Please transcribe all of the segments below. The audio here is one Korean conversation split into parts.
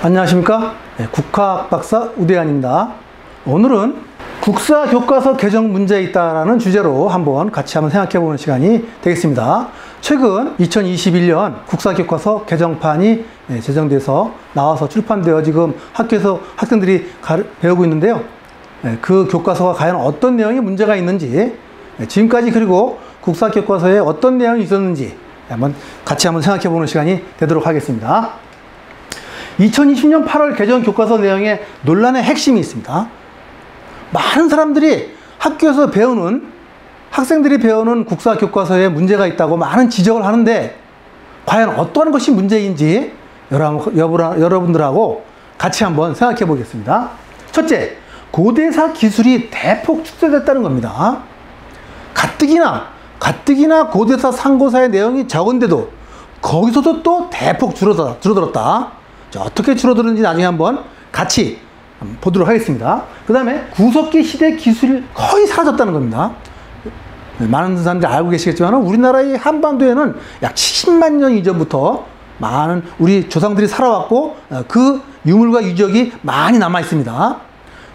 안녕하십니까? 국화학 박사 우대한입니다. 오늘은 국사 교과서 개정 문제에 있다라는 주제로 한번 생각해 보는 시간이 되겠습니다. 최근 2021년 국사 교과서 개정판이 제정돼서 나와서 출판되어 지금 학교에서 학생들이 배우고 있는데요. 그 교과서가 과연 어떤 내용이 문제가 있는지, 지금까지 그리고 국사 교과서에 어떤 내용이 있었는지 같이 한번 생각해 보는 시간이 되도록 하겠습니다. 2020년 8월 개정 교과서 내용에 논란의 핵심이 있습니다. 많은 사람들이 학교에서 학생들이 배우는 국사 교과서에 문제가 있다고 많은 지적을 하는데, 과연 어떤 것이 문제인지 여러분들하고 같이 한번 생각해 보겠습니다. 첫째, 고대사 기술이 대폭 축소됐다는 겁니다. 가뜩이나 고대사 상고사의 내용이 적은데도 거기서도 또 대폭 줄어들었다. 자, 어떻게 줄어드는지 나중에 한번 같이 보도록 하겠습니다. 그 다음에 구석기 시대 기술이 거의 사라졌다는 겁니다. 많은 사람들이 알고 계시겠지만 우리나라의 한반도에는 약 70만 년 이전부터 많은 우리 조상들이 살아왔고 그 유물과 유적이 많이 남아 있습니다.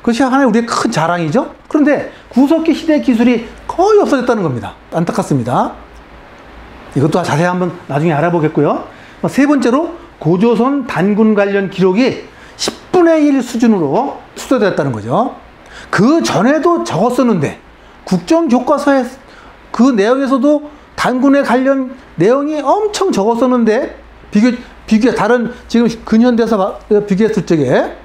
그것이 하나의 우리의 큰 자랑이죠. 그런데 구석기 시대 기술이 거의 없어졌다는 겁니다. 안타깝습니다. 이것도 자세히 한번 나중에 알아보겠고요. 세 번째로 고조선 단군 관련 기록이 10분의 1 수준으로 축소되었다는 거죠. 그 전에도 적었었는데 국정교과서에 그 내용에서도 단군에 관련 내용이 엄청 적었었는데 비교 다른 지금 근현대사 비교했을 적에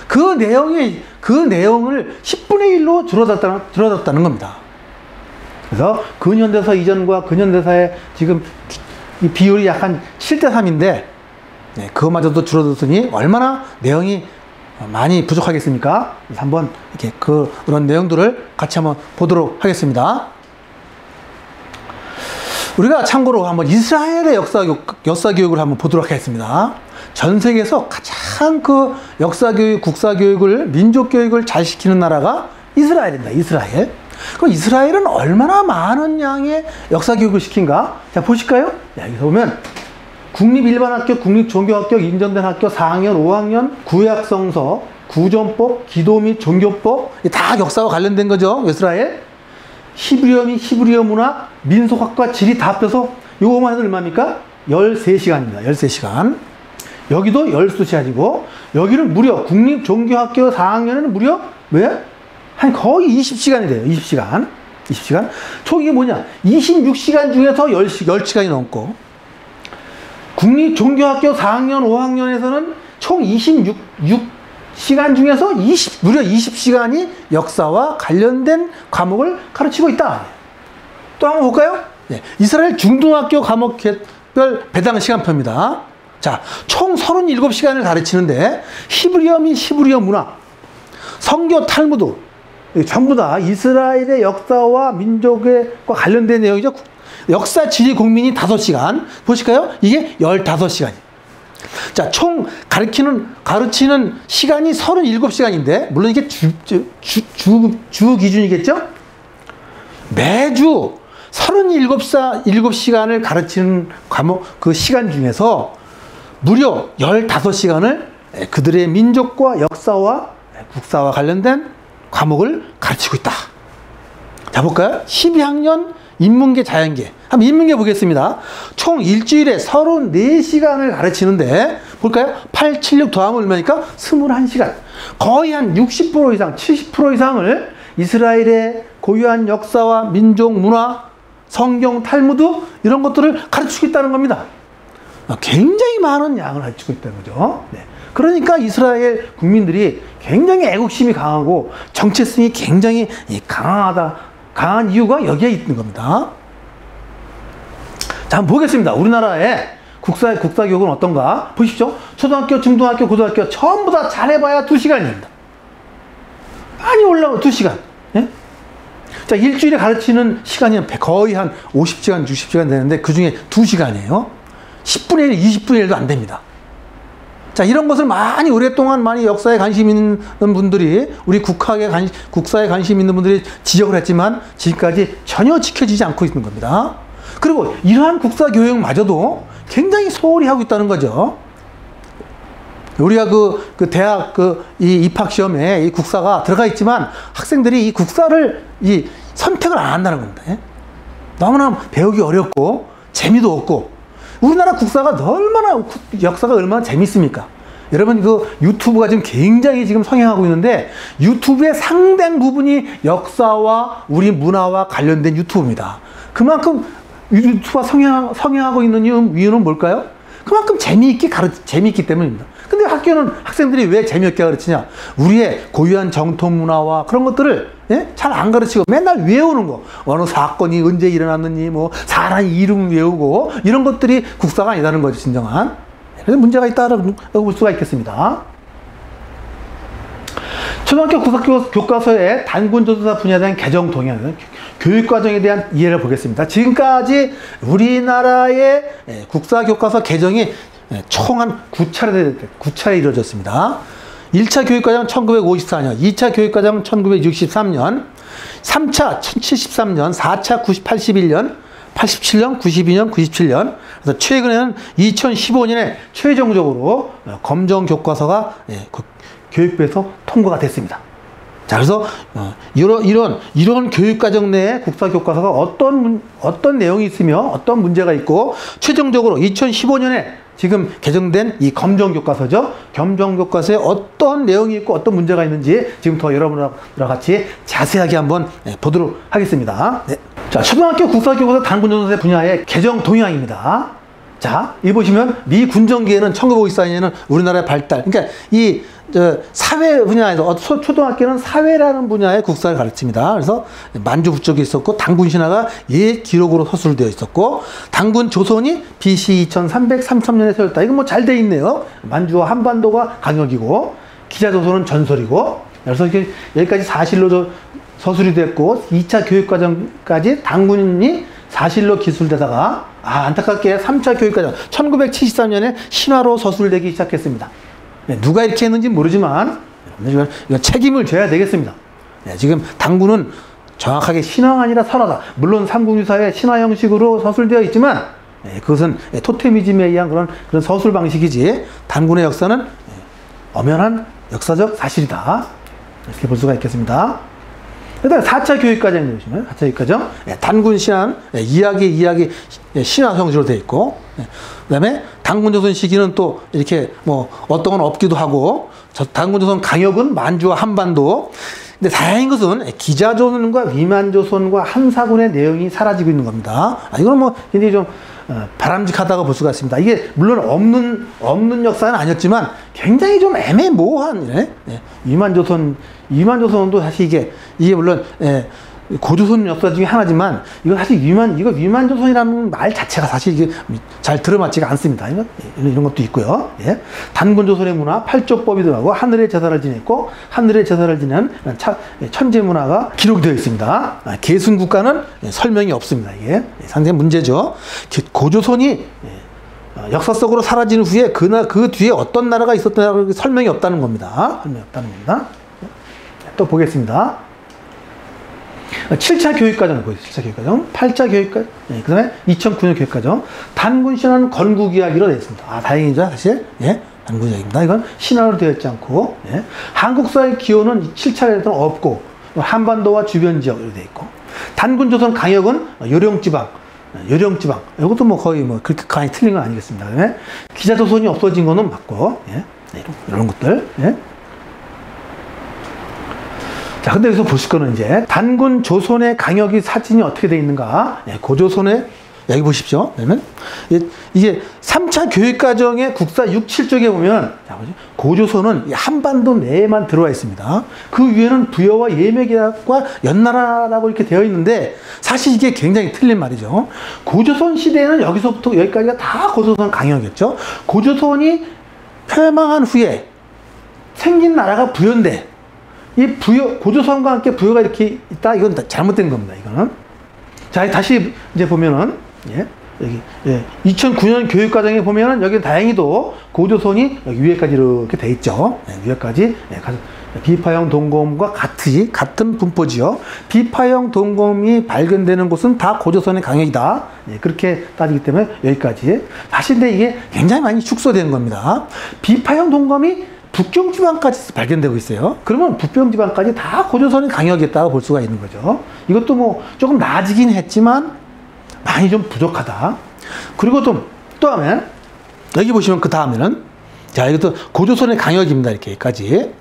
그 내용을 10분의 1로 줄어들었다는 겁니다. 그래서 근현대사 이전과 근현대사의 지금 이 비율이 약 한 7대3인데 그것마저도 줄어들었으니 얼마나 내용이 많이 부족하겠습니까? 그래서 한번 이렇게 그런 내용들을 같이 한번 보도록 하겠습니다. 우리가 참고로 한번 이스라엘의 역사 교육을 한번 보도록 하겠습니다. 전 세계에서 가장 역사교육, 국사교육을, 민족교육을 잘 시키는 나라가 이스라엘입니다. 이스라엘. 그럼 이스라엘은 얼마나 많은 양의 역사교육을 시킨가? 자, 보실까요? 여기서 보면 국립일반학교, 국립종교학교, 인정된 학교 4학년, 5학년, 구약성서, 구전법, 기도 및 종교법, 다 역사와 관련된 거죠. 이스라엘. 히브리어 및 히브리어 문화, 민속학과 지리 다 합쳐서 요거만 해도 얼마입니까? 13시간입니다. 13시간. 여기도 12시간이고, 여기는 무려 국립종교학교 4학년에는 무려 한 거의 20시간이 돼요. 20시간. 총 이게 뭐냐? 26시간 중에서 10시간이 넘고, 국립종교학교 4학년, 5학년에서는 총 26시간 중에서 무려 20시간이 역사와 관련된 과목을 가르치고 있다. 또 한번 볼까요? 이스라엘 중등학교 과목별 배당 시간표입니다. 자, 총 37시간을 가르치는데 히브리어 및 히브리어 문화, 성교 탈무드, 전부 다 이스라엘의 역사와 민족과 관련된 내용이죠. 역사 지리 국민이 5시간. 보실까요? 이게 15시간이에요. 자, 총 가르치는 시간이 37시간인데, 물론 이게 주 기준이겠죠? 매주 37시간을 가르치는 과목, 그 시간 중에서 무려 15시간을 그들의 민족과 역사와 국사와 관련된 과목을 가르치고 있다. 자, 볼까요? 12학년 인문계, 자연계. 한번 인문계 보겠습니다. 총 일주일에 34시간을 가르치는데, 볼까요? 8, 7, 6 더하면 얼마니까? 21시간. 거의 한 60% 이상, 70% 이상을 이스라엘의 고유한 역사와 민족 문화, 성경, 탈무드, 이런 것들을 가르치고 있다는 겁니다. 굉장히 많은 양을 가르치고 있다는 거죠. 그러니까 이스라엘 국민들이 굉장히 애국심이 강하고 정체성이 굉장히 강한 이유가 여기에 있는 겁니다. 자, 한번 보겠습니다. 우리나라의 국사교육은 어떤가? 보십시오. 초등학교, 중등학교, 고등학교 전부 다 잘해봐야 2시간입니다. 많이 올라오면 2시간. 자, 일주일에 가르치는 시간이 거의 한 50시간, 60시간 되는데 그 중에 2시간이에요. 10분의 1, 20분의 1도 안 됩니다. 자, 이런 것을 많이 오랫동안 많이 역사에 관심 있는 분들이, 우리 국사에 관심 있는 분들이 지적을 했지만 지금까지 전혀 지켜지지 않고 있는 겁니다. 그리고 이러한 국사 교육마저도 굉장히 소홀히 하고 있다는 거죠. 우리가 그 대학 이 입학 시험에 이 국사가 들어가 있지만 학생들이 이 국사를 선택을 안 한다는 겁니다. 너무나 배우기 어렵고 재미도 없고, 우리나라 국사가 역사가 얼마나 재밌습니까? 여러분, 유튜브가 지금 굉장히 지금 성행하고 있는데, 유튜브의 상당 부분이 역사와 우리 문화와 관련된 유튜브입니다. 그만큼 유튜브가 성행하고 있는 이유는 뭘까요? 그만큼 재미있기 때문입니다. 근데 학생들이 왜 재미없게 가르치냐? 우리의 고유한 정통 문화와 그런 것들을 잘 안 가르치고 맨날 외우는 거. 어느 사건이 언제 일어났느니, 사람 이름 외우고, 이런 것들이 국사가 아니라는 거죠, 진정한. 그래서 문제가 있다고 볼 수가 있겠습니다. 초등학교 국사 교과서의 단군조사 분야에 대한 개정 동향, 교육과정에 대한 이해를 보겠습니다. 지금까지 우리나라의 국사 교과서 개정이 총 한 9차례 이루어졌습니다. 1차 교육과정은 1954년, 2차 교육과정은 1963년, 3차 1073년, 4차 81년, 87년, 92년, 97년. 그래서 최근에는 2015년에 최종적으로 검정 교과서가 교육부에서 통과가 됐습니다. 자, 그래서 이런 교육과정 내에 국사 교과서가 어떤 내용이 있으며 어떤 문제가 있고, 최종적으로 2015년에 지금 개정된 이 검정 교과서죠. 검정 교과서에 어떤 내용이 있고 어떤 문제가 있는지 지금부터 여러분과 같이 자세하게 한번 보도록 하겠습니다. 네. 자, 초등학교 국사 교과서 단군조사 분야의 개정 동향입니다. 자, 이 보시면 미 군정기에는 1954년에는 우리나라의 발달, 그러니까 사회 분야에서 초등학교는 사회라는 분야의 국사를 가르칩니다. 그래서 만주 부족이 있었고, 단군 신화가 옛 기록으로 서술되어 있었고, 단군 조선이 BC 2333년에 세웠다. 이건 잘 돼 있네요. 만주와 한반도가 강역이고, 기자조선은 전설이고, 그래서 여기까지 사실로 서술이 됐고, 2차 교육과정까지 단군이 사실로 기술되다가 안타깝게 3차 교육과정 1973년에 신화로 서술되기 시작했습니다. 누가 이렇게 했는지 모르지만 이건 책임을 져야 되겠습니다. 지금 단군은 정확하게 신화가 아니라 설화다. 물론 삼국유사의 신화 형식으로 서술되어 있지만 그것은 토테미즘에 의한 그런 서술 방식이지, 단군의 역사는 엄연한 역사적 사실이다. 이렇게 볼 수가 있겠습니다. 그다음에 4차 교육과정을 보시면 4차 교육과정 단군 신화 이야기 신화 형식으로 되어 있고, 그다음에 단군조선 시기는 또 이렇게 어떤 건 없기도 하고, 단군조선 강역은 만주와 한반도. 근데 다행인 것은 기자조선과 위만조선과 한사군의 내용이 사라지고 있는 겁니다. 이거는 굉장히 좀 바람직하다고 볼 수가 있습니다. 이게 물론 없는 역사는 아니었지만 굉장히 좀 애매모호한 위만조선도 사실 이게 물론 고조선 역사 중에 하나지만, 이거 사실 위만조선이라는 말 자체가 사실 이게 잘 들어맞지가 않습니다. 이런 것도 있고요. 단군조선의 문화, 팔족법이더라고 하늘의 제사를 지냈고, 하늘의 제사를 지내는 천재 문화가 기록되어 있습니다. 계승국가는 설명이 없습니다. 이게 상당히 문제죠. 고조선이 역사 속으로 사라진 후에 그 뒤에 어떤 나라가 있었다는 설명이 없다는 겁니다. 또 보겠습니다. 7차 교육과정을 보겠습니다. 7차 교육과정, 8차 교육과정, 그 다음에 2009년 교육과정. 단군 신화는 건국 이야기로 되어 있습니다. 다행이죠, 사실. 단군 이야기입니다. 이건 신화로 되어 있지 않고, 한국사의 기호는 7차에는 없고, 한반도와 주변 지역으로 되어 있고, 단군 조선 강역은 요령지방. 이것도 거의 그렇게 많이 틀린 건 아니겠습니다. 그다음에 기자조선이 없어진 거는 맞고, 이런 것들. 자, 근데 여기서 보실 거는 이제 단군 조선의 강역이 사진이 어떻게 되어 있는가. 고조선의, 여기 보십시오. 그러면 이게 3차 교육과정의 국사 6, 7쪽에 보면, 고조선은 한반도 내에만 들어와 있습니다. 그 위에는 부여와 예매계약과 연나라라고 이렇게 되어 있는데, 사실 이게 굉장히 틀린 말이죠. 고조선 시대에는 여기서부터 여기까지가 다 고조선 강역이었죠. 고조선이 폐망한 후에 생긴 나라가 부여인데, 고조선과 함께 부여가 이렇게 있다? 이건 잘못된 겁니다, 이거는. 자, 다시 이제 보면은, 여기 2009년 교육과정에 보면은 여기 다행히도 고조선이 여기 위에까지 이렇게 돼 있죠. 위에까지 비파형 동검과 같은 분포지요. 비파형 동검이 발견되는 곳은 다 고조선의 강역이다. 그렇게 따지기 때문에 여기까지. 사실 근데 이게 굉장히 많이 축소된 겁니다. 비파형 동검이 북경 지방까지 발견되고 있어요. 그러면 북경 지방까지 다 고조선의 강역이었다고 볼 수가 있는 거죠. 이것도 뭐 조금 나아지긴 했지만 많이 좀 부족하다. 그리고 또 하면 여기 보시면 그 다음에는 자, 이것도 고조선의 강역입니다. 이렇게까지.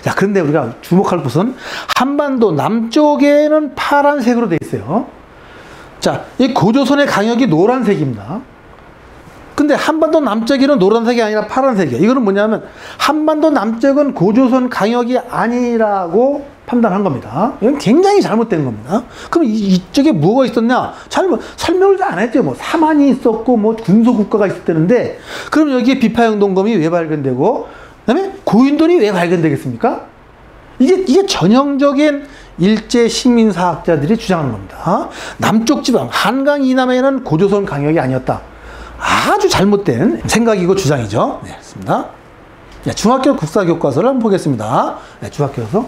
자, 그런데 우리가 주목할 것은 한반도 남쪽에는 파란색으로 되어 있어요. 자, 이 고조선의 강역이 노란색입니다. 근데 한반도 남쪽에는 노란색이 아니라 파란색이에요. 이거는 뭐냐면 한반도 남쪽은 고조선 강역이 아니라고 판단한 겁니다. 이건 굉장히 잘못된 겁니다. 그럼 이쪽에 뭐가 있었냐? 설명을 안 했죠. 뭐 사만이 있었고 뭐 군소국가가 있었다는데 그럼 여기에 비파형 동검이 왜 발견되고 그다음에 고인돌이 왜 발견되겠습니까? 이게 전형적인 일제 식민사학자들이 주장하는 겁니다. 남쪽 지방 한강 이남에는 고조선 강역이 아니었다. 아주 잘못된 생각이고 주장이죠. 네, 그렇습니다. 중학교 국사교과서를 한번 보겠습니다. 네, 중학교에서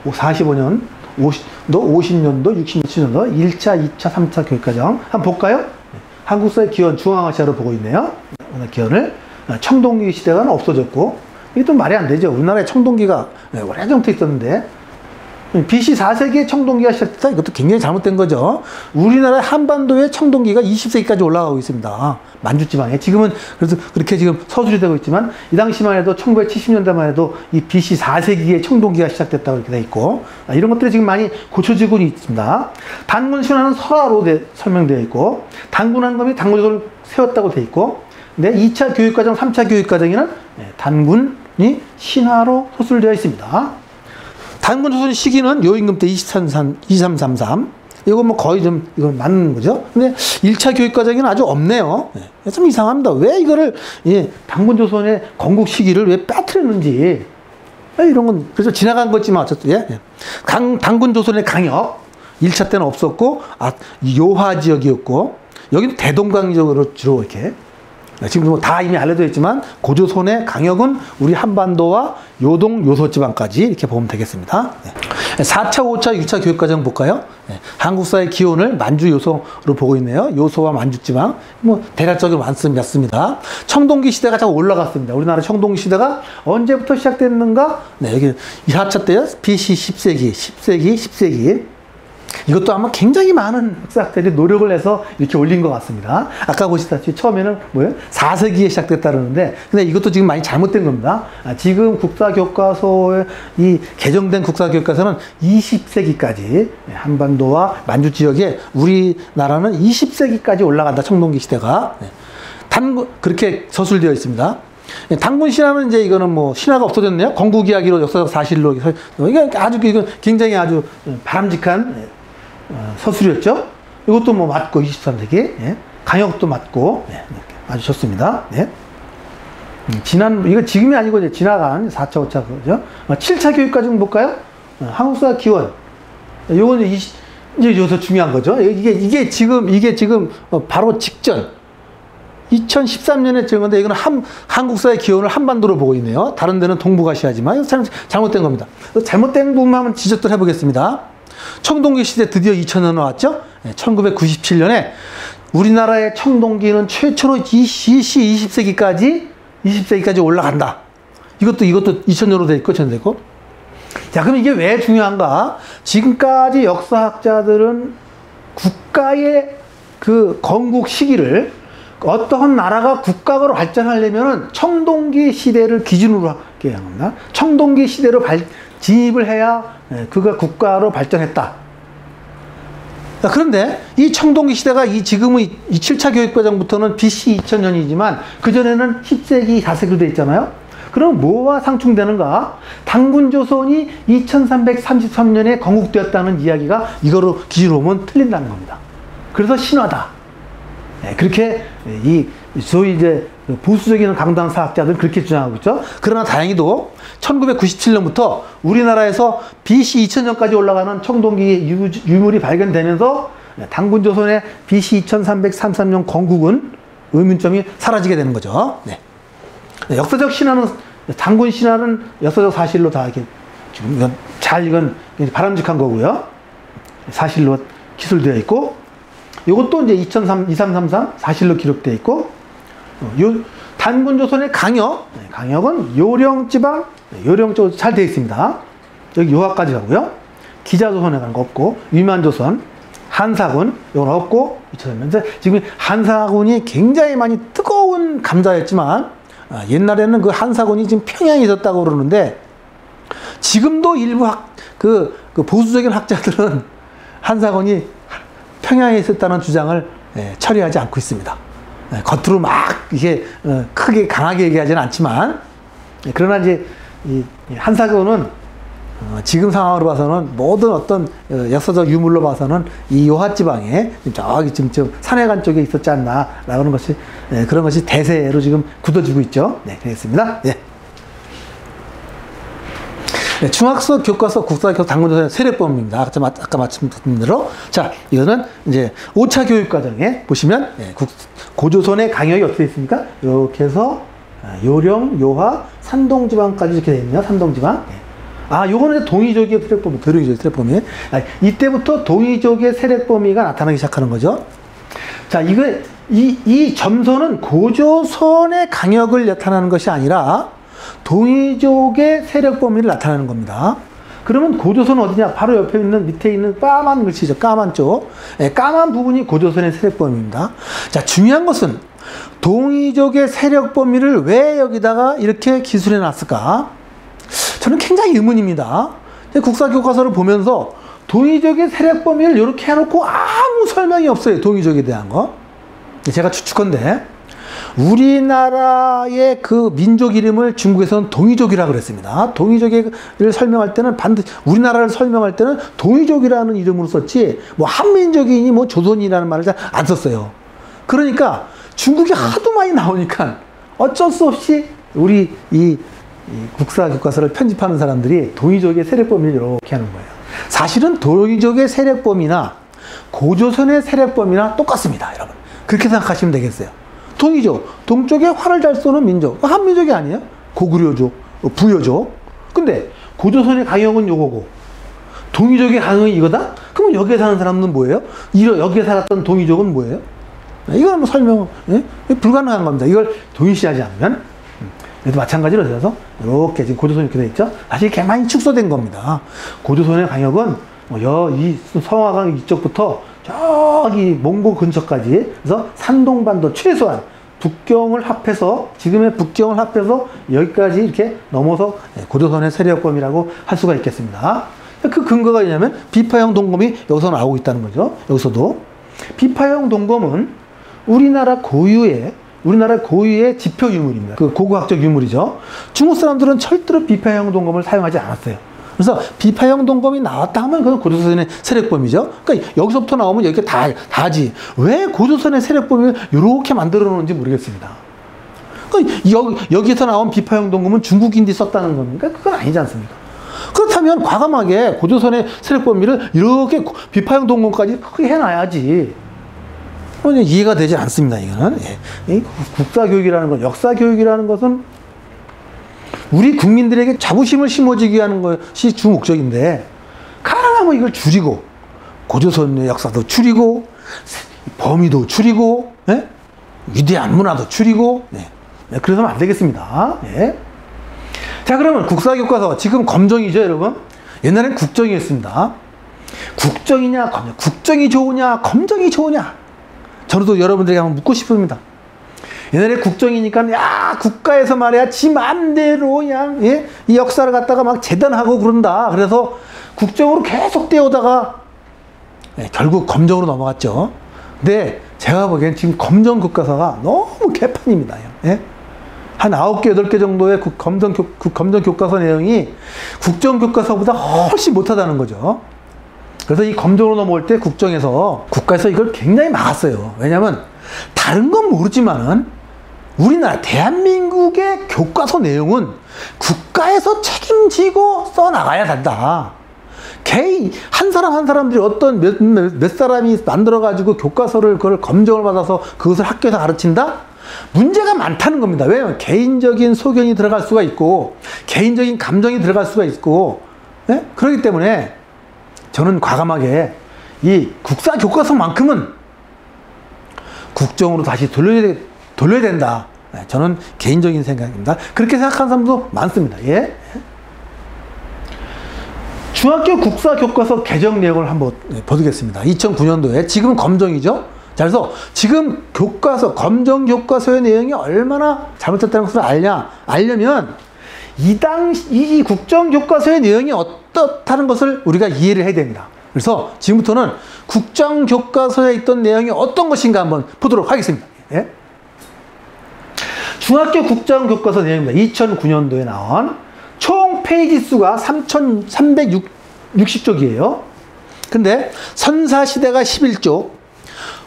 45년, 50년도, 67년도 1차, 2차, 3차 교육과정 한번 볼까요? 네, 한국사의 기원 중앙아시아로 보고 있네요. 오늘 기원을 청동기 시대가 없어졌고 이게 또 말이 안 되죠. 우리나라에 청동기가 오래전부터 있었는데 BC 4세기에 청동기가 시작됐다. 이것도 굉장히 잘못된 거죠. 우리나라 한반도에 청동기가 20세기까지 올라가고 있습니다. 만주지방에. 지금은 그래서 그렇게 지금 서술이 되고 있지만 이 당시만 해도 1970년대만 해도 이 BC 4세기에 청동기가 시작됐다고 이렇게 돼 있고 이런 것들이 지금 많이 고쳐지고 있습니다. 단군 신화는 설화로 설명되어 있고 단군 한검이 단군조선을 세웠다고 돼 있고 근데 2차 교육과정, 3차 교육과정에는 단군이 신화로 서술되어 있습니다. 단군 조선 시기는 요임금 때 2333. 이건 뭐 거의 좀, 이건 맞는 거죠. 근데 1차 교육과정에는 아주 없네요. 좀 이상합니다. 왜 이거를, 단군 조선의 건국 시기를 왜 빠뜨렸는지. 이런 건, 그래서 지나간 거지만 어쨌든, 단군 조선의 강역. 1차 때는 없었고, 요하 지역이었고, 여기는 대동강 지역으로 주로 이렇게. 지금 뭐 다 이미 알려져 있지만 고조선의 강역은 우리 한반도와 요동 요소지방까지 이렇게 보면 되겠습니다. 4차, 5차, 6차 교육과정 볼까요? 한국사의 기원을 만주 요소로 보고 있네요. 요소와 만주지방 뭐 대략적으로 맞습니다. 청동기 시대가 자꾸 올라갔습니다. 우리나라 청동기 시대가 언제부터 시작됐는가? 여기 4차 때요. BC 10세기. 이것도 아마 굉장히 많은 학자들이 노력을 해서 이렇게 올린 것 같습니다. 아까 보시다시피 처음에는 뭐예요? 4세기에 시작됐다는데, 근데 이것도 지금 많이 잘못된 겁니다. 지금 국사교과서에 이 개정된 국사교과서는 20세기까지 한반도와 만주 지역에 우리나라는 20세기까지 올라간다. 청동기 시대가 그렇게 서술되어 있습니다. 단군 신화는 이제 이거는 뭐 신화가 없어졌네요. 건국 이야기로 역사적 사실로 이게 아주 이건 굉장히 아주 바람직한 서술이었죠. 이것도 뭐 맞고 23세기 강역도 맞고 아주 좋습니다. 이거 지금이 아니고 이제 지나간 4차, 5차 그죠. 7차 교육까지 좀 볼까요? 한국사 기원. 요건 이제 여기서 중요한 거죠. 이게 지금 바로 직전. 2013년에 찍은 건데 이거는 한국사의 기원을 한반도로 보고 있네요. 다른 데는 동북아시아지만 이거 잘못된 겁니다. 잘못된 부분만 한번 지적을 해보겠습니다. 청동기 시대 드디어 2000년 왔죠? 1997년에 우리나라의 청동기는 최초로 20세기까지 올라간다. 이것도 2000년으로 돼 있고 전되고. 자, 그럼 이게 왜 중요한가? 지금까지 역사학자들은 국가의 그 건국 시기를 어떠한 나라가 국가로 발전하려면 청동기 시대를 기준으로 하게 합니다. 청동기 시대로 진입을 해야 그가 국가로 발전했다. 그런데 이 청동기 시대가 지금의 7차 교육과정부터는 BC 2000년이지만 그전에는 10세기, 4세기로 되어 있잖아요. 그럼 뭐와 상충되는가? 단군조선이 2333년에 건국되었다는 이야기가 이거로 기준으로 보면 틀린다는 겁니다. 그래서 신화다. 그렇게 소위 이제 보수적인 강단 사학자들은 그렇게 주장하고 있죠. 그러나 다행히도 1997년부터 우리나라에서 BC 2000년까지 올라가는 청동기 유물이 발견되면서 단군조선의 BC 2333년 건국은 의문점이 사라지게 되는 거죠. 네. 역사적 신화는, 단군 신화는 역사적 사실로 다 이렇게 지금 이건 바람직한 거고요. 사실로 기술되어 있고, 이것도 이제 2333 사실로 기록되어 있고, 단군조선의 강역은 요령지방, 요령 쪽으로 잘 되어 있습니다. 여기 요하까지 가고요. 기자조선에 가는 거 없고, 위만조선, 한사군, 이건 없고, 지금 한사군이 굉장히 많이 뜨거운 감자였지만, 옛날에는 그 한사군이 지금 평양에 있었다고 그러는데, 지금도 일부 보수적인 학자들은 한사군이 평양에 있었다는 주장을 처리하지 않고 있습니다. 겉으로 막 이게 크게 강하게 얘기하지는 않지만, 그러나 이제 이 한사군은 지금 상황으로 봐서는 모든 어떤 역사적 유물로 봐서는 이 요하지방에 저기 지금 산해관 쪽에 있었지 않나라는 것이, 그런 것이 대세로 지금 굳어지고 있죠. 네, 되겠습니다. 예. 네, 중학서 교과서 국사교과서 단군조선의 세력범입니다. 아까 말씀드린 대로. 자, 이거는 이제 5차 교육과정에 보시면, 고조선의 강역이 어떻게 있습니까? 이렇게 해서 요령, 요하, 산동지방까지 이렇게 되어 있네요. 산동지방. 요거는 동이족의 세력범위, 도령이족의 세력범위. 이때부터 동이족의 세력범위가 나타나기 시작하는 거죠. 자, 이 점선은 고조선의 강역을 나타나는 것이 아니라 동이족의 세력 범위를 나타내는 겁니다. 그러면 고조선은 어디냐? 바로 옆에 있는, 밑에 있는 까만 글씨죠. 까만 쪽. 까만 부분이 고조선의 세력 범위입니다. 자, 중요한 것은 동이족의 세력 범위를 왜 여기다가 이렇게 기술해 놨을까? 저는 굉장히 의문입니다. 국사교과서를 보면서 동이족의 세력 범위를 이렇게 해놓고 아무 설명이 없어요. 동이족에 대한 거. 제가 추측컨대 우리나라의 그 민족 이름을 중국에서는 동이족이라고 그랬습니다. 동이족을 설명할 때는 우리나라를 설명할 때는 동이족이라는 이름으로 썼지, 뭐 한민족이니 뭐 조선이라는 말을 잘 안 썼어요. 그러니까 중국이 하도 많이 나오니까 어쩔 수 없이 우리 이 국사 교과서를 편집하는 사람들이 동이족의 세력범위를 이렇게 하는 거예요. 사실은 동이족의 세력범위나 고조선의 세력범위나 똑같습니다, 여러분. 그렇게 생각하시면 되겠어요. 동이족, 동쪽에 활을 잘 쏘는 민족, 한민족이 아니에요? 고구려족, 부여족. 근데 고조선의 강역은 요거고 동이족의 강역이 이거다? 그러면 여기에 사는 사람은 뭐예요? 여기에 살았던 동이족은 뭐예요? 이거는 뭐 설명, 불가능한 겁니다. 이걸 동일시하지 않으면. 그래도 마찬가지로 해서 이렇게 지금 고조선이 이렇게 돼 있죠? 사실 이렇게 많이 축소된 겁니다. 고조선의 강역은 이 성화강 이쪽부터 저기 몽고 근처까지, 그래서 산동반도 최소한 북경을 합해서, 지금의 북경을 합해서 여기까지 이렇게 넘어서 고조선의 세력범위라고 할 수가 있겠습니다. 그 근거가 뭐냐면 비파형 동검이 여기서 나오고 있다는 거죠. 여기서도 비파형 동검은 우리나라 고유의 지표 유물입니다. 그 고고학적 유물이죠. 중국 사람들은 절대로 비파형 동검을 사용하지 않았어요. 그래서 비파형 동검이 나왔다 하면 그건 고조선의 세력범위죠. 그러니까 여기서부터 나오면 여기 다지. 왜 고조선의 세력범위를 이렇게 만들어 놓는지 모르겠습니다. 그러니까 여기에서 나온 비파형 동검은 중국인들이 썼다는 겁니까? 그건 아니지 않습니까? 그렇다면 과감하게 고조선의 세력범위를 이렇게 비파형 동검까지 크게 해놔야지. 이해가 되지 않습니다, 이거는. 국사교육이라는 것, 역사교육이라는 것은 우리 국민들에게 자부심을 심어주기 위한 것이 주 목적인데, 가능하면 이걸 줄이고, 고조선의 역사도 줄이고, 범위도 줄이고, 위대한 문화도 줄이고, 그래서는 안 되겠습니다. 자, 그러면 국사교과서, 지금 검정이죠, 여러분? 옛날엔 국정이었습니다. 국정이냐, 검정. 국정이 좋으냐, 검정이 좋으냐? 저도 여러분들에게 한번 묻고 싶습니다. 옛날에 국정이니까, 국가에서 말이야, 지 맘대로 그냥, 이 역사를 갖다가 막 재단하고 그런다. 그래서 국정으로 계속 떼오다가, 결국 검정으로 넘어갔죠. 근데 제가 보기엔 지금 검정 교과서가 너무 개판입니다. 한 9개, 8개 정도의 검정 교과서 내용이 국정 교과서보다 훨씬 못하다는 거죠. 그래서 이 검정으로 넘어올 때 국가에서 이걸 굉장히 막았어요. 왜냐면 다른 건 모르지만은 우리나라 대한민국의 교과서 내용은 국가에서 책임지고 써나가야 된다. 개인 한 사람 한 사람들이 어떤 몇 사람이 만들어 가지고 교과서를 그걸 검정을 받아서 그것을 학교에서 가르친다? 문제가 많다는 겁니다. 왜냐하면 개인적인 소견이 들어갈 수가 있고 개인적인 감정이 들어갈 수가 있고, 예? 그렇기 때문에 저는 과감하게 이 국사 교과서만큼은 국정으로 다시 돌려야 된다. 저는 개인적인 생각입니다. 그렇게 생각하는 사람도 많습니다. 예? 중학교 국사 교과서 개정 내용을 한번 보겠습니다. 2009년도에 지금은 검정이죠. 자, 그래서 지금 검정 교과서의 내용이 얼마나 잘못됐다는 것을 알려면 이 국정 교과서의 내용이 어떻다는 것을 우리가 이해를 해야 됩니다. 그래서 지금부터는 국정 교과서에 있던 내용이 어떤 것인가 한번 보도록 하겠습니다. 예? 중학교 국정 교과서 내용입니다. 2009년도에 나온 총 페이지 수가 3,360쪽이에요. 근데 선사시대가 11쪽,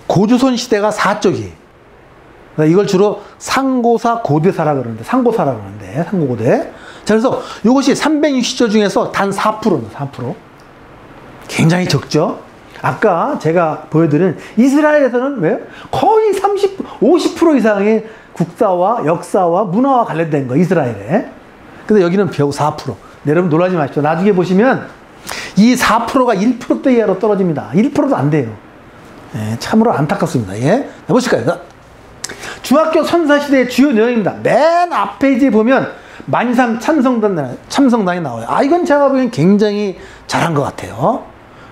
고조선시대가 4쪽이에요. 이걸 주로 상고사 고대사라 그러는데, 상고고대. 자, 그래서 이것이 360조 중에서 단 4%입니다. 4%. 굉장히 적죠? 아까 제가 보여드린 이스라엘에서는 왜요? 거의 50% 이상의 국사와 역사와 문화와 관련된 거, 이스라엘에. 근데 여기는 겨우 4%. 여러분 놀라지 마십시오. 나중에 보시면 이 4%가 1%대 이하로 떨어집니다. 1%도 안 돼요. 예, 참으로 안타깝습니다. 예. 보실까요? 중학교 선사시대의 주요 내용입니다. 맨 앞 페이지에 보면 만삼 참성당이 나와요. 이건 제가 보기엔 굉장히 잘한 것 같아요.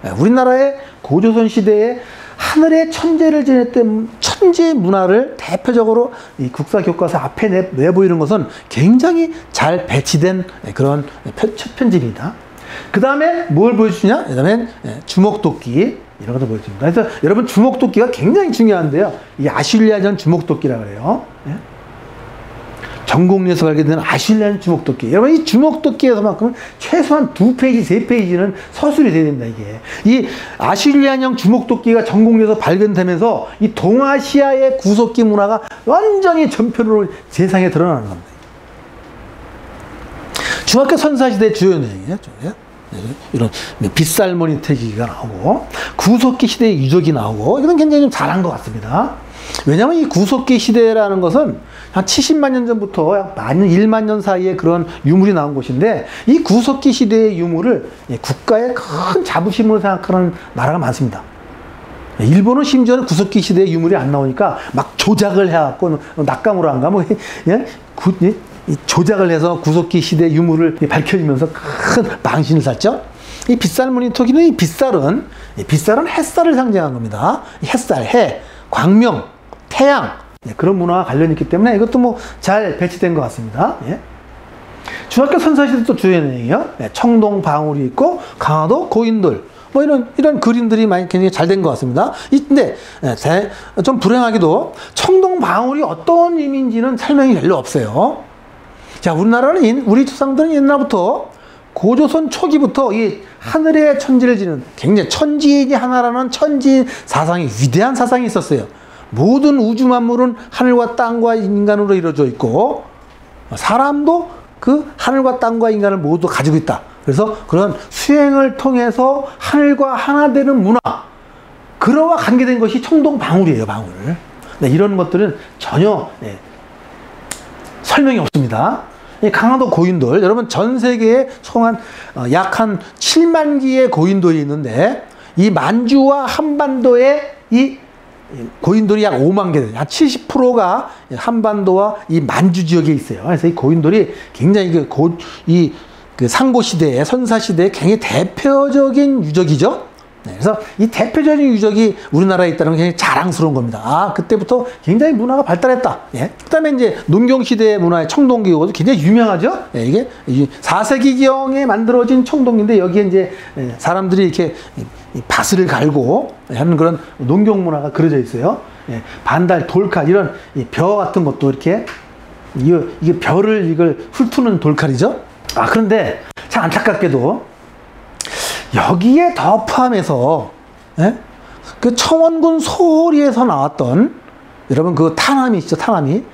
예, 우리나라의 고조선 시대에 하늘의 천재를 지냈던 천재 문화를 대표적으로 이 국사 교과서 앞에 내보이는 것은 굉장히 잘 배치된 그런 편집입니다. 그 다음에 뭘 보여주냐? 그 다음에 주목도끼 이런 것도 보여줍니다. 그래서 여러분 주목도끼가 굉장히 중요한데요. 이 아슐리아전 주목도끼라고 그래요. 예? 전공리에서 발견된 아슐리아전 주목도끼. 여러분 이 주목도끼에서만큼은 최소한 2페이지, 3페이지는 서술이 돼야 된다, 이게. 이 아슐리아형 주목도끼가 전공리에서 발견되면서 이 동아시아의 구석기 문화가 완전히 전편으로 세상에 드러나는 겁니다. 중학교 선사시대 주요 내용이에요. 이런 빗살머니 태기가 나오고 구석기 시대의 유적이 나오고 이건 굉장히 좀 잘한 것 같습니다. 왜냐하면 이 구석기 시대라는 것은 한 70만 년 전부터 1만 년 사이에 그런 유물이 나온 곳인데 이 구석기 시대의 유물을 국가의 큰 자부심으로 생각하는 나라가 많습니다. 일본은 심지어는 구석기 시대의 유물이 안 나오니까 막 조작을 해갖고 낙가무라인가 조작을 해서 구석기 시대 유물을 밝혀지면서 큰 망신을 샀죠. 이 빗살무늬 토기는 이 빗살은 햇살을 상징한 겁니다. 햇살, 해, 광명, 태양 그런 문화와 관련이 있기 때문에 이것도 뭐 잘 배치된 것 같습니다. 예. 중학교 선사시대 또 주요 내용이요. 청동 방울이 있고 강화도 고인돌 뭐 이런 그림들이 많이 굉장히 잘 된 것 같습니다. 근데 좀 불행하게도 청동 방울이 어떤 의미인지는 설명이 별로 없어요. 자, 우리 조상들은 옛날부터 고조선 초기부터 이 하늘의 천지를 지는 굉장히 천지인이 하나라는 천지 사상이 위대한 사상이 있었어요. 모든 우주 만물은 하늘과 땅과 인간으로 이루어져 있고 사람도 그 하늘과 땅과 인간을 모두 가지고 있다. 그래서 그런 수행을 통해서 하늘과 하나 되는 문화, 그거와 관계된 것이 청동 방울이에요, 방울. 네, 이런 것들은 전혀 설명이 없습니다. 강화도 고인돌, 여러분 전 세계에 총 약 한 7만 기의 고인돌이 있는데 이 만주와 한반도에 이 고인돌이 약 5만 개, 한 70%가 한반도와 이 만주 지역에 있어요. 그래서 이 고인돌이 굉장히 그 상고 시대의 선사 시대의 굉장히 대표적인 유적이죠. 네, 그래서 이 대표적인 유적이 우리나라에 있다는 게 굉장히 자랑스러운 겁니다. 그때부터 굉장히 문화가 발달했다. 예. 그 다음에 이제 농경시대의 문화의 청동기호도 굉장히 유명하죠. 예, 이게 4세기경에 만들어진 청동기인데 여기에 이제 사람들이 이렇게 밭을 갈고 하는 그런 농경 문화가 그려져 있어요. 예, 반달, 돌칼, 이런 벼 같은 것도 이렇게, 이게 벼를 이걸 훑는 돌칼이죠. 그런데 참 안타깝게도 여기에 더 포함해서 그 청원군 소리에서 나왔던 여러분 그 타남이 있죠. 타남이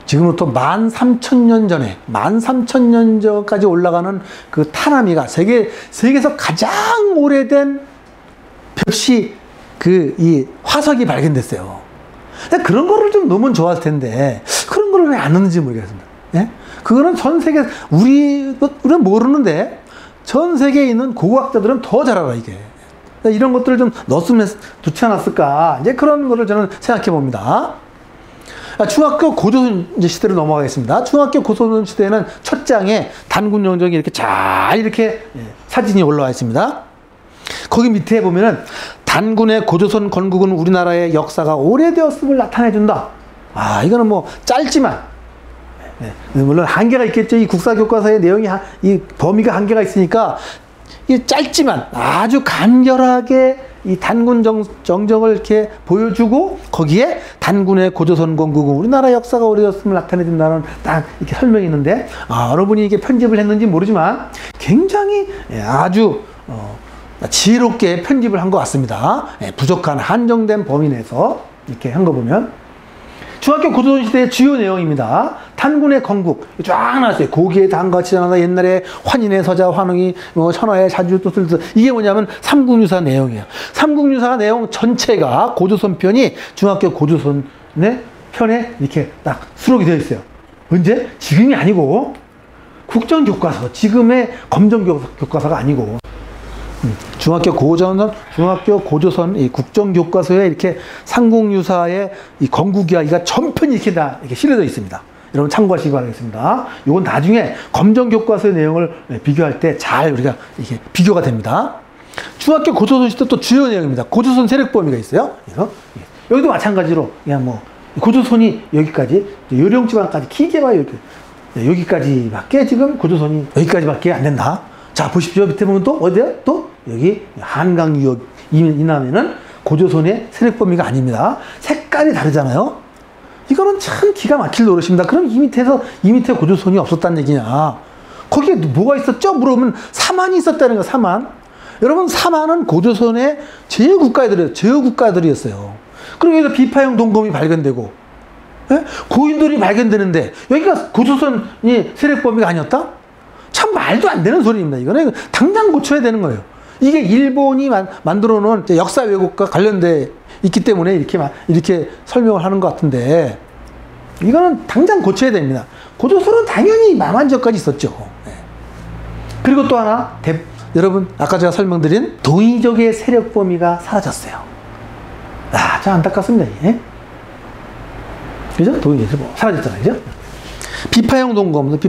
지금부터 13,000년 전에, 13,000년 전까지 올라가는 그 타나미가 세계에서 가장 오래된 벽시 이 화석이 발견됐어요. 그런 거를 좀 넣으면 좋았을 텐데, 그런 거를 왜 안 넣는지 모르겠습니다. 예? 그거는 전 세계, 우리는 모르는데, 전 세계에 있는 고고학자들은 더 잘 알아, 이게. 이런 것들을 좀 넣었으면 좋지 않았을까. 이제 그런 거를 저는 생각해 봅니다. 중학교 고조선 시대로 넘어가겠습니다. 중학교 고조선 시대에는 첫 장에 단군 영정이 이렇게 잘 이렇게 사진이 올라와 있습니다. 거기 밑에 보면은 단군의 고조선 건국은 우리나라의 역사가 오래되었음을 나타내준다. 이거는 뭐 짧지만, 물론 한계가 있겠죠. 이 국사교과서의 내용이, 이 범위가 한계가 있으니까, 이 짧지만 아주 간결하게 이 단군 정정을 이렇게 보여주고, 거기에 단군의 고조선 건국은 우리나라 역사가 오래되었음을 나타내준다는 딱 이렇게 설명이 있는데, 여러분이 이게 편집을 했는지 모르지만 굉장히 아주 지혜롭게 편집을 한 것 같습니다. 부족한 한정된 범위 내에서 이렇게 한 거 보면, 중학교 고조선 시대의 주요 내용입니다. 단군의 건국 쫙 나왔어요. 고기의 단과 치잖아. 옛날에 환인의 서자, 환웅이, 천하의 자주 뜻을, 이게 뭐냐면 삼국유사 내용이에요. 삼국유사 내용 전체가 고조선 편이 중학교 고조선의 편에 이렇게 딱 수록이 되어 있어요. 언제? 지금이 아니고 국정교과서, 지금의 검정교과서가 아니고, 중학교 고조선 이 국정교과서에 이렇게 삼국유사의 이 건국 이야기가 전편이 이렇게 다 이렇게 실려져 있습니다. 여러분 참고하시기 바라겠습니다. 이건 나중에 검정교과서의 내용을 비교할 때 잘 우리가 이렇게 비교가 됩니다. 중학교 고조선 시대 또 주요 내용입니다. 고조선 세력 범위가 있어요. 그래서 여기도 마찬가지로 그냥 뭐 고조선이 여기까지, 요령지방까지 길게 봐요. 여기까지밖에 지금 고조선이 여기까지밖에 안 된다. 자, 보십시오. 밑에 보면 또 어디야? 또 여기 한강 유역 이남에는 고조선의 세력 범위가 아닙니다. 색깔이 다르잖아요. 이거는 참 기가 막힐 노릇입니다. 그럼 이 밑에 고조선이 없었다는 얘기냐? 거기에 뭐가 있었죠? 물어보면 사만이 있었다는 거. 사만. 여러분, 사만은 고조선의 제후국가들이었어요. 그럼 여기서 비파형 동검이 발견되고, 고인돌이 발견되는데 여기가 고조선이 세력 범위가 아니었다? 참 말도 안 되는 소리입니다. 이거는 당장 고쳐야 되는 거예요. 이게 일본이 만들어 놓은 역사 왜곡과 관련돼 있기 때문에 이렇게 설명을 하는 것 같은데, 이거는 당장 고쳐야 됩니다. 고조선은 당연히 남한지역까지 있었죠. 그리고 또 하나, 여러분 아까 제가 설명드린 동이족의 세력 범위가 사라졌어요. 참 안타깝습니다. 그죠? 동이족 사라졌잖아요. 그죠? 비파형 동검도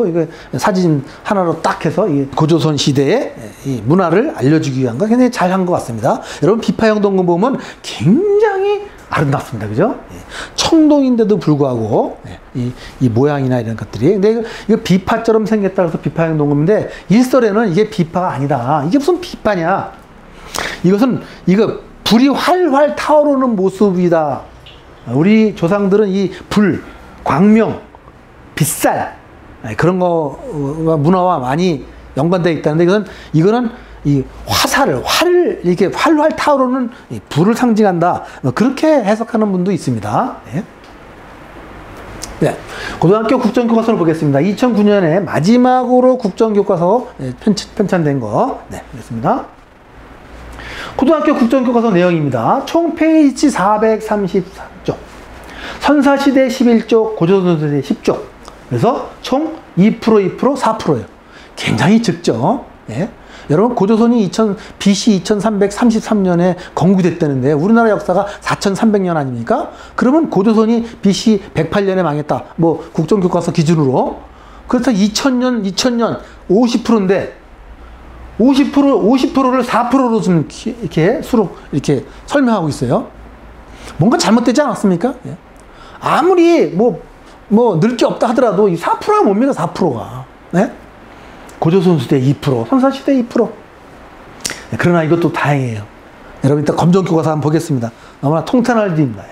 이거 사진 하나로 딱 해서 이 고조선 시대의 이 문화를 알려주기 위한 거 굉장히 잘 한 것 같습니다. 여러분, 비파형 동검 보면 굉장히 아름답습니다. 그죠? 청동인데도 불구하고 이 모양이나 이런 것들이, 근데 이거 비파처럼 생겼다 해서 비파형 동검인데, 일설에는 이게 비파가 아니다. 이게 무슨 비파냐? 이거 불이 활활 타오르는 모습이다. 우리 조상들은 이 불, 광명, 빗살, 그런 거 문화와 많이 연관되어 있다는데, 이거는 이 활을 이렇게 활활 타오르는 불을 상징한다. 그렇게 해석하는 분도 있습니다. 고등학교 국정교과서를 보겠습니다. 2009년에 마지막으로 국정교과서 편찬된 거. 보겠습니다. 고등학교 국정교과서 내용입니다. 총 페이지 433쪽. 선사시대 11쪽, 고조선시대 10쪽. 그래서 총 2%, 4%예요. 굉장히 적죠. 여러분, 고조선이 BC 2333년에 건국됐다는데 우리나라 역사가 4300년 아닙니까? 그러면 고조선이 BC 108년에 망했다. 뭐 국정교과서 기준으로. 그렇다 2000년 50%인데 50%를 4%로 좀 이렇게 설명하고 있어요. 뭔가 잘못되지 않았습니까? 아무리 뭐 늘 게 없다 하더라도 이 4%가 뭡니까? 4%가. 고조선 시대 2%, 선사시대 2%. 그러나 이것도 다행이에요. 여러분, 이따 검정교과서 한번 보겠습니다. 너무나 통탄할 일입니다.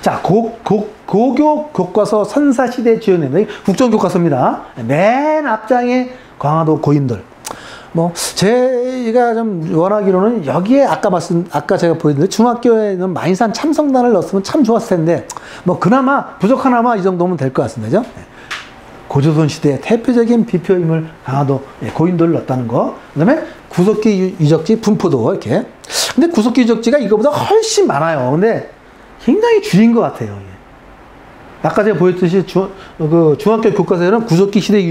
자, 고교 교과서 선사시대 주요 내용, 국정교과서입니다. 맨 앞장에 광화도 고인돌. 뭐 제가 좀 원하기로는 여기에 아까 제가 보여드린 중학교에는 마인산 참성단을 넣었으면 참 좋았을 텐데 뭐 그나마 부족하나마 이 정도면 될 것 같습니다. 그죠? 고조선 시대의 대표적인 비표임을 강화도 고인돌을 넣었다는 거. 그다음에 구석기 유적지 분포도 이렇게. 근데 구석기 유적지가 이거보다 훨씬 많아요. 근데 굉장히 줄인 것 같아요. 아까 제가 보였듯이 중학교 교과서에는 구석기 시대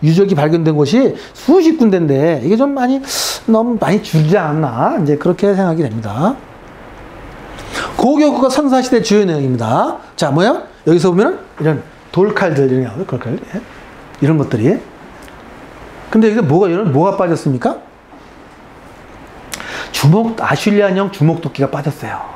유적이 발견된 곳이 수십 군데인데 이게 좀 너무 많이 줄지 않았나 이제 그렇게 생각이 됩니다. 고교국가 선사시대 주요 내용입니다. 자, 뭐야? 여기서 보면은 이런 돌칼들 이런 것들이. 근데 여기서 뭐가 빠졌습니까? 아슐리안형 주먹도끼가 빠졌어요.